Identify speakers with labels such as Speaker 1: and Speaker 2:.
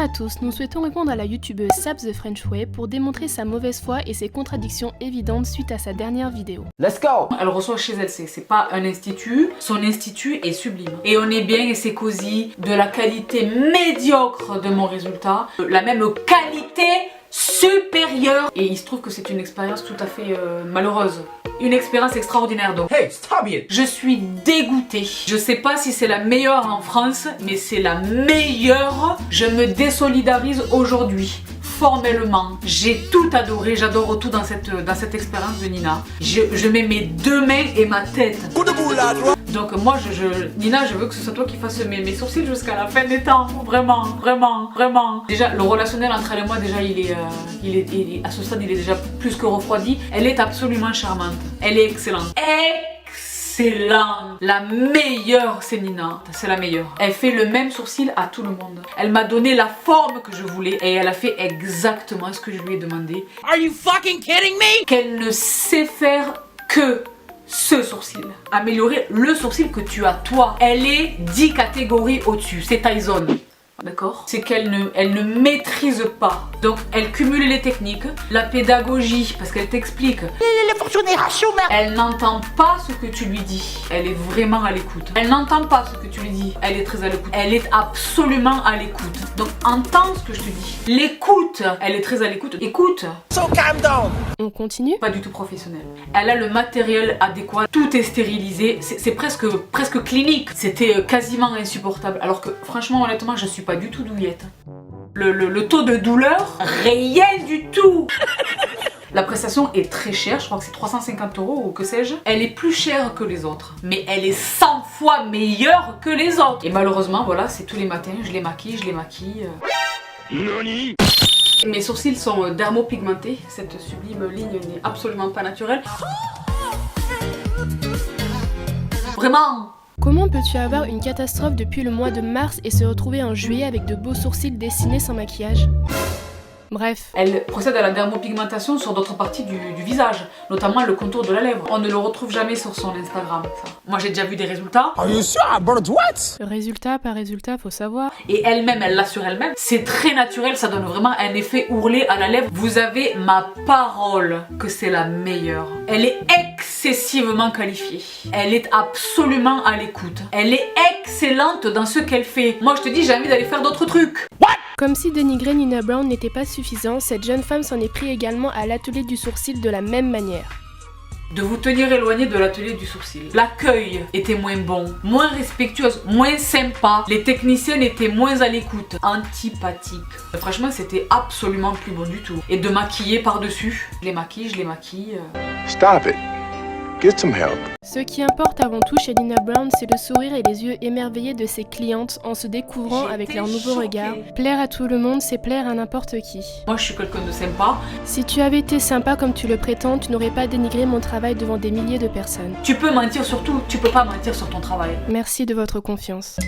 Speaker 1: à tous, nous souhaitons répondre à la youtubeuse Sabs The French Way pour démontrer sa mauvaise foi et ses contradictions évidentes suite à sa dernière vidéo.
Speaker 2: Let's go! Elle reçoit chez elle, c'est pas un institut, son institut est sublime. Et on est bien et c'est cosy, de la qualité médiocre de mon résultat, la même qualité supérieure. Et il se trouve que c'est une expérience tout à fait malheureuse. Une expérience extraordinaire donc.
Speaker 3: Hey, stop it!
Speaker 2: Je suis dégoûtée. Je sais pas si c'est la meilleure en France, mais c'est la meilleure. Je me désolidarise aujourd'hui. Formellement, j'ai tout adoré, j'adore tout dans cette expérience de Nina. Je mets mes deux mains et ma tête. Donc moi, Nina, je veux que ce soit toi qui fasses mes sourcils jusqu'à la fin des temps. Vraiment, vraiment, vraiment. Déjà, le relationnel entre elle et moi, déjà, il est à ce stade, il est déjà plus que refroidi. Elle est absolument charmante. Elle est excellente. Excellente. La meilleure, c'est Nina. C'est la meilleure. Elle fait le même sourcil à tout le monde. Elle m'a donné la forme que je voulais et elle a fait exactement ce que je lui ai demandé.
Speaker 3: Are you fucking kidding me?
Speaker 2: Qu'elle ne sait faire que ce sourcil. Améliorer le sourcil que tu as toi. Elle est 10 catégories au-dessus. C'est Tyson. D'accord? C'est qu'elle ne maîtrise pas. Donc elle cumule les techniques, la pédagogie, parce qu'elle t'explique. Elle n'entend pas ce que tu lui dis. Elle est vraiment à l'écoute. Elle n'entend pas ce que tu lui dis. Elle est très à l'écoute. Elle est absolument à l'écoute. Donc entends ce que je te dis. L'écoute. Elle est très à l'écoute. Écoute.
Speaker 3: So calm down!
Speaker 1: On continue?
Speaker 2: Pas du tout professionnel. Elle a le matériel adéquat. Tout est stérilisé. C'est presque clinique. C'était quasiment insupportable. Alors que franchement, honnêtement, je suis pas du tout douillette. Le taux de douleur, rien du tout. La prestation est très chère, je crois que c'est 350 € ou que sais-je. Elle est plus chère que les autres, mais elle est 100 fois meilleure que les autres. Et malheureusement, voilà, c'est tous les matins, je les maquille.
Speaker 3: Nani?
Speaker 2: Mes sourcils sont dermopigmentés, cette sublime ligne n'est absolument pas naturelle. Vraiment.
Speaker 1: Comment peux-tu avoir une catastrophe depuis le mois de mars et se retrouver en juillet avec de beaux sourcils dessinés sans maquillage? Bref.
Speaker 2: Elle procède à la dermopigmentation sur d'autres parties du visage, notamment le contour de la lèvre. On ne le retrouve jamais sur son Instagram, ça. Moi j'ai déjà vu des résultats.
Speaker 3: Are you sure about what?
Speaker 1: Résultat par résultat, faut savoir.
Speaker 2: Et elle-même, elle l'a sur elle-même. C'est très naturel, ça donne vraiment un effet ourlé à la lèvre. Vous avez ma parole que c'est la meilleure. Elle est excessivement qualifiée. Elle est absolument à l'écoute. Elle est excellente dans ce qu'elle fait. Moi je te dis, j'ai envie d'aller faire d'autres trucs.
Speaker 1: Comme si dénigrer Nina Brown n'était pas suffisant, cette jeune femme s'en est pris également à l'atelier du sourcil de la même manière.
Speaker 2: De vous tenir éloigné de l'atelier du sourcil. L'accueil était moins bon, moins respectueuse, moins sympa. Les techniciennes étaient moins à l'écoute, antipathiques. Franchement, c'était absolument plus bon du tout. Et de maquiller par-dessus. Je les maquille.
Speaker 4: Stop it. Get some help.
Speaker 1: Ce qui importe avant tout chez Nina Brown, c'est le sourire et les yeux émerveillés de ses clientes en se découvrant avec leur nouveau regard. Plaire à tout le monde, c'est plaire à n'importe qui.
Speaker 2: Moi, je suis quelqu'un de sympa.
Speaker 1: Si tu avais été sympa comme tu le prétends, tu n'aurais pas dénigré mon travail devant des milliers de personnes.
Speaker 2: Tu peux mentir sur tout, tu peux pas mentir sur ton travail.
Speaker 1: Merci de votre confiance.